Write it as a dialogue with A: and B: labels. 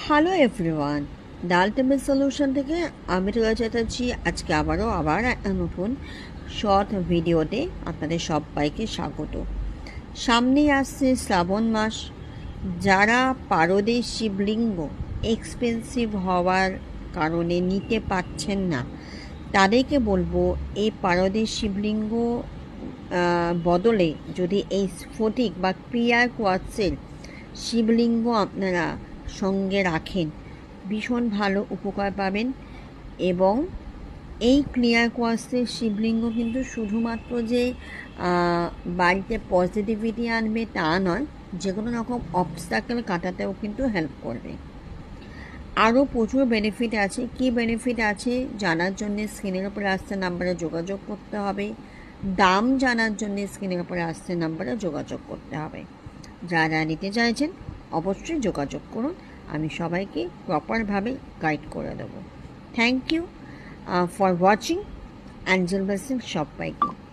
A: Hello everyone, the ultimate solution থেকে আমি রিয়া চ্যাটার্জি আজকে আবার একটা নতুন শর্ট ভিডিওতে আপনাদের সবাইকে স্বাগত। সামনেই আসছে শ্রাবণ মাস। যারা পারদে শিবলিঙ্গ এক্সপেন্সিভ হওয়ার কারণে নিতে পারছেন না, তাদেরকে বলবো এই পারদে শিবলিঙ্গ বদলে যদি এই স্ফটিক বা ক্লিয়ার কোয়ার্টজের শিবলিঙ্গ আপনারা সঙ্গে রাখেন, ভীষণ ভালো উপকার পাবেন। এবং এই ক্লিয়ার কোয়ার্টজের শিবলিঙ্গ কিন্তু শুধুমাত্র যে বাড়িতে পজিটিভিটি আনবে তা নয়, যে কোনো রকম অবস্টাকেল কাটাতেও কিন্তু হেল্প করবে। আরও প্রচুর বেনিফিট আছে। কি বেনিফিট আছে জানার জন্য স্ক্রিনের উপরে আসছে নাম্বারে যোগাযোগ করতে হবে। দাম জানার জন্য স্ক্রিনের উপরে আসছে নাম্বারে যোগাযোগ করতে হবে। যারা নিতে চাইছেন অবশ্যই যোগাযোগ করুন, আমি সবাইকে প্রপারভাবে গাইড করে দেবো। Thank you for watching. Angel blessing সবাইকে।